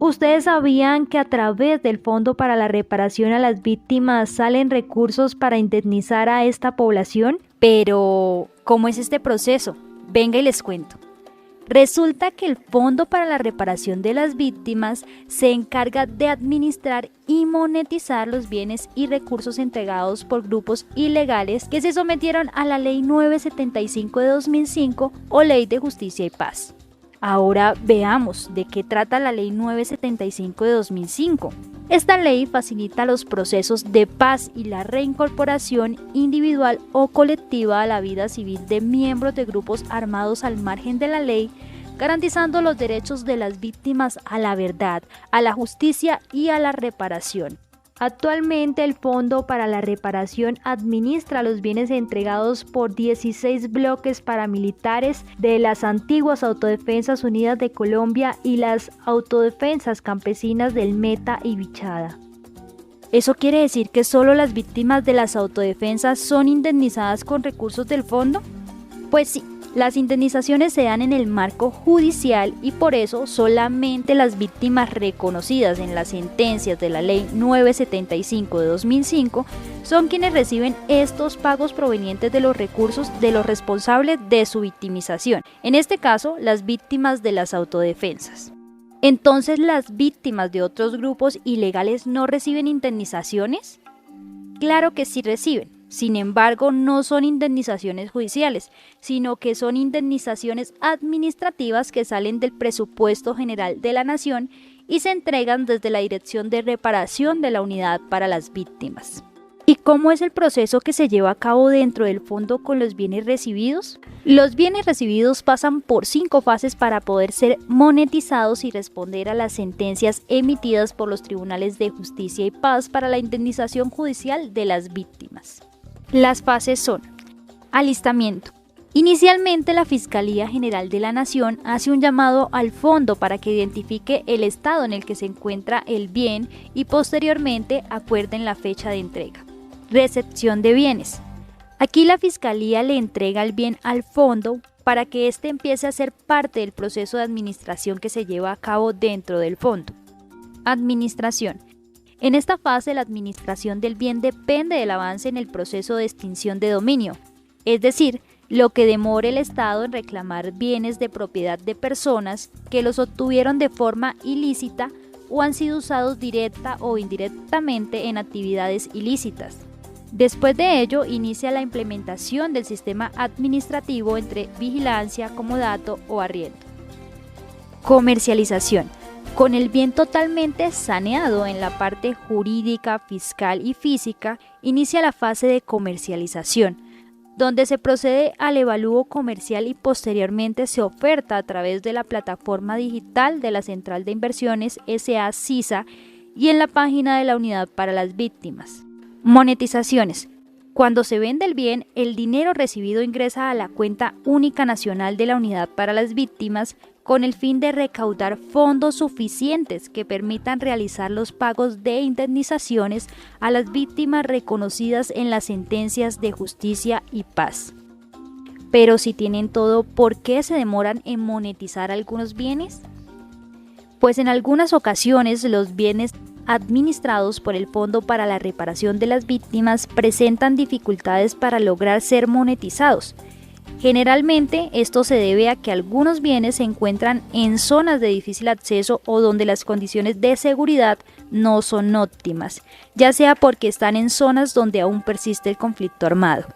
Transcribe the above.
¿Ustedes sabían que a través del Fondo para la Reparación a las Víctimas salen recursos para indemnizar a esta población? Pero, ¿cómo es este proceso? Venga y les cuento. Resulta que el Fondo para la Reparación de las Víctimas se encarga de administrar y monetizar los bienes y recursos entregados por grupos ilegales que se sometieron a la Ley 975 de 2005 o Ley de Justicia y Paz. Ahora veamos de qué trata la Ley 975 de 2005. Esta ley facilita los procesos de paz y la reincorporación individual o colectiva a la vida civil de miembros de grupos armados al margen de la ley, garantizando los derechos de las víctimas a la verdad, a la justicia y a la reparación. Actualmente el Fondo para la Reparación administra los bienes entregados por 16 bloques paramilitares de las antiguas Autodefensas Unidas de Colombia y las Autodefensas Campesinas del Meta y Vichada. ¿Eso quiere decir que solo las víctimas de las autodefensas son indemnizadas con recursos del fondo? Pues sí. Las indemnizaciones se dan en el marco judicial y por eso solamente las víctimas reconocidas en las sentencias de la Ley 975 de 2005 son quienes reciben estos pagos provenientes de los recursos de los responsables de su victimización, en este caso las víctimas de las autodefensas. Entonces, ¿las víctimas de otros grupos ilegales no reciben indemnizaciones? Claro que sí reciben. Sin embargo, no son indemnizaciones judiciales, sino que son indemnizaciones administrativas que salen del presupuesto general de la Nación y se entregan desde la Dirección de Reparación de la Unidad para las Víctimas. ¿Y cómo es el proceso que se lleva a cabo dentro del fondo con los bienes recibidos? Los bienes recibidos pasan por 5 fases para poder ser monetizados y responder a las sentencias emitidas por los tribunales de justicia y paz para la indemnización judicial de las víctimas. Las fases son: alistamiento. Inicialmente, la Fiscalía General de la Nación hace un llamado al fondo para que identifique el estado en el que se encuentra el bien y posteriormente acuerden la fecha de entrega. Recepción de bienes. Aquí la Fiscalía le entrega el bien al fondo para que éste empiece a ser parte del proceso de administración que se lleva a cabo dentro del fondo. Administración. En esta fase, la administración del bien depende del avance en el proceso de extinción de dominio, es decir, lo que demore el Estado en reclamar bienes de propiedad de personas que los obtuvieron de forma ilícita o han sido usados directa o indirectamente en actividades ilícitas. Después de ello, inicia la implementación del sistema administrativo entre vigilancia, comodato o arriendo. Comercialización. Con el bien totalmente saneado en la parte jurídica, fiscal y física, inicia la fase de comercialización, donde se procede al evalúo comercial y posteriormente se oferta a través de la plataforma digital de la Central de Inversiones S.A.CISA y en la página de la Unidad para las Víctimas. Monetizaciones. Cuando se vende el bien, el dinero recibido ingresa a la cuenta única nacional de la Unidad para las Víctimas con el fin de recaudar fondos suficientes que permitan realizar los pagos de indemnizaciones a las víctimas reconocidas en las sentencias de justicia y paz. Pero si tienen todo, ¿por qué se demoran en monetizar algunos bienes? Pues en algunas ocasiones los bienes administrados por el Fondo para la Reparación de las Víctimas presentan dificultades para lograr ser monetizados. Generalmente esto se debe a que algunos bienes se encuentran en zonas de difícil acceso o donde las condiciones de seguridad no son óptimas, ya sea porque están en zonas donde aún persiste el conflicto armado.